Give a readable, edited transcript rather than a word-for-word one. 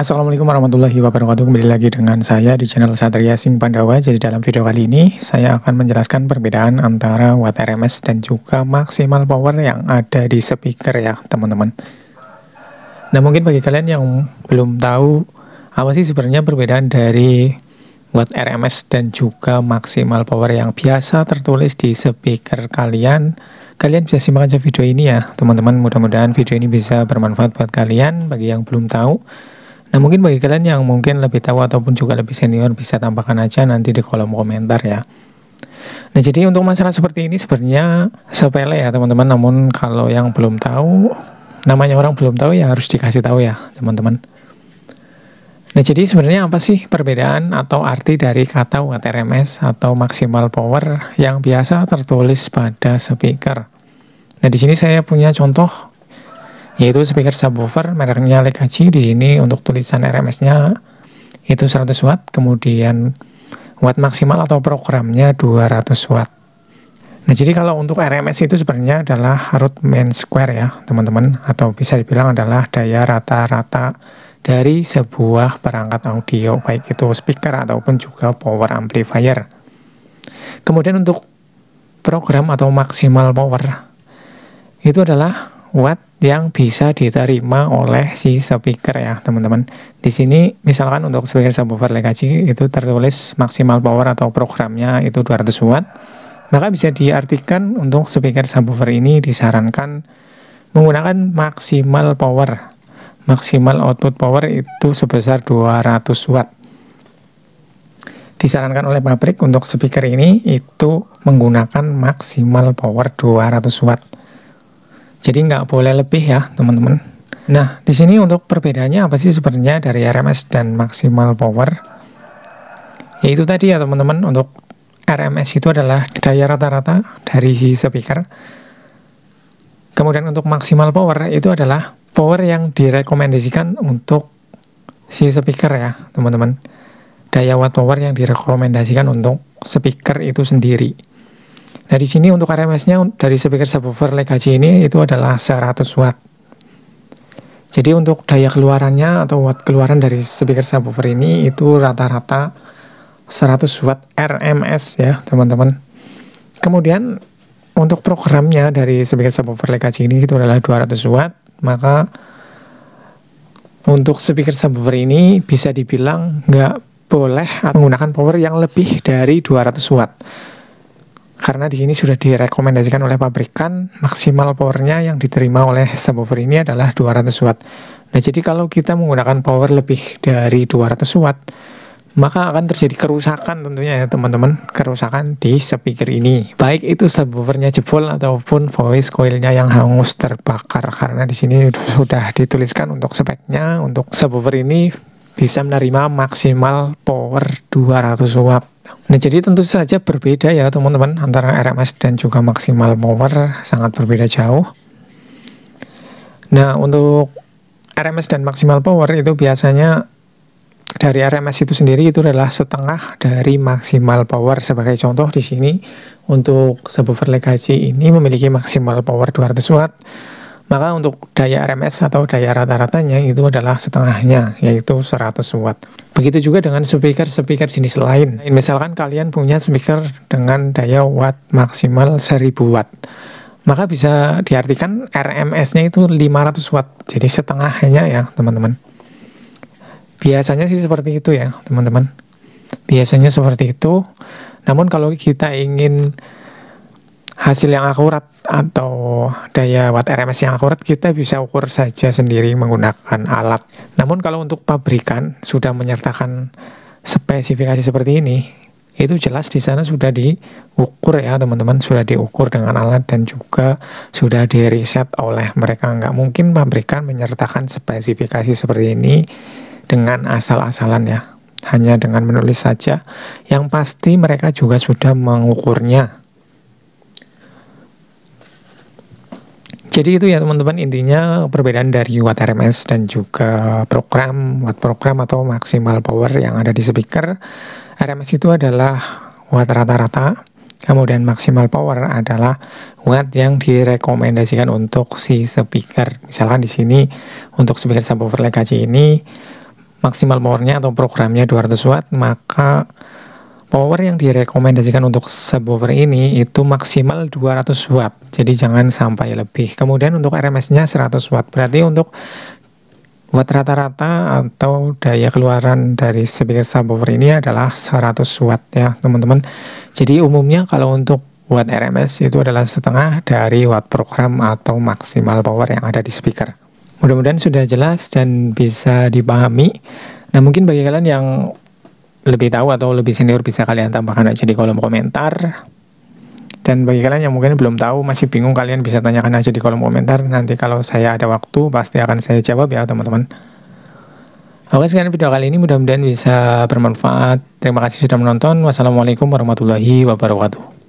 Assalamualaikum warahmatullahi wabarakatuh. Kembali lagi dengan saya di channel Satria Sing Pandawa. Jadi dalam video kali ini saya akan menjelaskan perbedaan antara watt RMS dan juga maksimal power yang ada di speaker ya teman-teman. Nah mungkin bagi kalian yang belum tahu apa sih sebenarnya perbedaan dari watt RMS dan juga maksimal power yang biasa tertulis di speaker kalian bisa simak aja video ini ya teman-teman. Mudah-mudahan video ini bisa bermanfaat buat kalian bagi yang belum tahu. Nah mungkin bagi kalian yang mungkin lebih tahu ataupun juga lebih senior bisa tambahkan aja nanti di kolom komentar ya. Nah jadi untuk masalah seperti ini sebenarnya sepele ya teman-teman, namun kalau yang belum tahu, namanya orang belum tahu ya harus dikasih tahu ya teman-teman. Nah jadi sebenarnya apa sih perbedaan atau arti dari kata watt RMS atau maksimal power yang biasa tertulis pada speaker? Nah di sini saya punya contoh, yaitu speaker subwoofer mereknya Legacy. Di sini untuk tulisan RMS-nya itu 100 watt, kemudian watt maksimal atau programnya 200 watt. Nah, jadi kalau untuk RMS itu sebenarnya adalah root mean square ya, teman-teman, atau bisa dibilang adalah daya rata-rata dari sebuah perangkat audio, baik itu speaker ataupun juga power amplifier. Kemudian untuk program atau maksimal power itu adalah watt yang bisa diterima oleh si speaker ya teman-teman. Di sini misalkan untuk speaker subwoofer Legacy itu tertulis maksimal power atau programnya itu 200 watt, maka bisa diartikan untuk speaker subwoofer ini disarankan menggunakan maksimal power. Maksimal output power itu sebesar 200 watt. Disarankan oleh pabrik untuk speaker ini itu menggunakan maksimal power 200 watt. Jadi nggak boleh lebih ya teman-teman. Nah di sini untuk perbedaannya apa sih sebenarnya dari RMS dan maksimal power? Yaitu tadi ya teman-teman, untuk RMS itu adalah daya rata-rata dari si speaker. Kemudian untuk maksimal power itu adalah power yang direkomendasikan untuk si speaker ya teman-teman. Daya watt power yang direkomendasikan untuk speaker itu sendiri. Nah di sini untuk RMS-nya dari speaker subwoofer Legacy ini itu adalah 100 watt. Jadi untuk daya keluarannya atau watt keluaran dari speaker subwoofer ini itu rata-rata 100 watt RMS ya teman-teman. Kemudian untuk programnya dari speaker subwoofer Legacy ini itu adalah 200 watt, maka untuk speaker subwoofer ini bisa dibilang nggak boleh menggunakan power yang lebih dari 200 watt. Karena di sini sudah direkomendasikan oleh pabrikan maksimal powernya yang diterima oleh subwoofer ini adalah 200 watt. Nah jadi kalau kita menggunakan power lebih dari 200 watt, maka akan terjadi kerusakan tentunya ya teman-teman, kerusakan di speaker ini. Baik itu subwoofernya jebol ataupun voice coilnya yang hangus terbakar. Karena di sini sudah dituliskan untuk speknya, untuk subwoofer ini bisa menerima maksimal power 200 watt. Nah jadi tentu saja berbeda ya teman-teman antara RMS dan juga maksimal power, sangat berbeda jauh. Nah untuk RMS dan maksimal power itu biasanya dari RMS itu sendiri itu adalah setengah dari maksimal power. Sebagai contoh di sini untuk subwoofer Legacy ini memiliki maksimal power 200 watt, maka untuk daya RMS atau daya rata-ratanya itu adalah setengahnya, yaitu 100 watt. Begitu juga dengan speaker-speaker jenis lain. Misalkan kalian punya speaker dengan daya watt maksimal 1000 watt, maka bisa diartikan RMS-nya itu 500 watt. Jadi setengahnya ya teman-teman. Biasanya sih seperti itu ya teman-teman. Biasanya seperti itu. Namun kalau kita ingin hasil yang akurat atau daya watt RMS yang akurat, kita bisa ukur saja sendiri menggunakan alat. Namun kalau untuk pabrikan sudah menyertakan spesifikasi seperti ini, itu jelas di sana sudah diukur ya teman-teman, sudah diukur dengan alat dan juga sudah diriset oleh mereka. Nggak mungkin pabrikan menyertakan spesifikasi seperti ini dengan asal-asalan ya, hanya dengan menulis saja. Yang pasti mereka juga sudah mengukurnya. Jadi itu ya teman-teman intinya perbedaan dari watt RMS dan juga watt program atau maksimal power yang ada di speaker. RMS itu adalah watt rata-rata, kemudian maksimal power adalah watt yang direkomendasikan untuk si speaker. Misalkan di sini untuk speaker subwoofer Legacy ini maksimal powernya atau programnya 200 watt, maka power yang direkomendasikan untuk subwoofer ini itu maksimal 200 watt, jadi jangan sampai lebih. Kemudian untuk RMS-nya 100 watt, berarti untuk watt rata-rata atau daya keluaran dari speaker subwoofer ini adalah 100 watt ya teman-teman. Jadi umumnya kalau untuk watt RMS itu adalah setengah dari watt program atau maksimal power yang ada di speaker. Mudah-mudahan sudah jelas dan bisa dipahami. Nah, mungkin bagi kalian yang lebih tahu atau lebih senior bisa kalian tambahkan aja di kolom komentar. Dan bagi kalian yang mungkin belum tahu, masih bingung, kalian bisa tanyakan aja di kolom komentar. Nanti kalau saya ada waktu, pasti akan saya jawab ya teman-teman. Oke, sekian video kali ini, mudah-mudahan bisa bermanfaat. Terima kasih sudah menonton. Wassalamualaikum warahmatullahi wabarakatuh.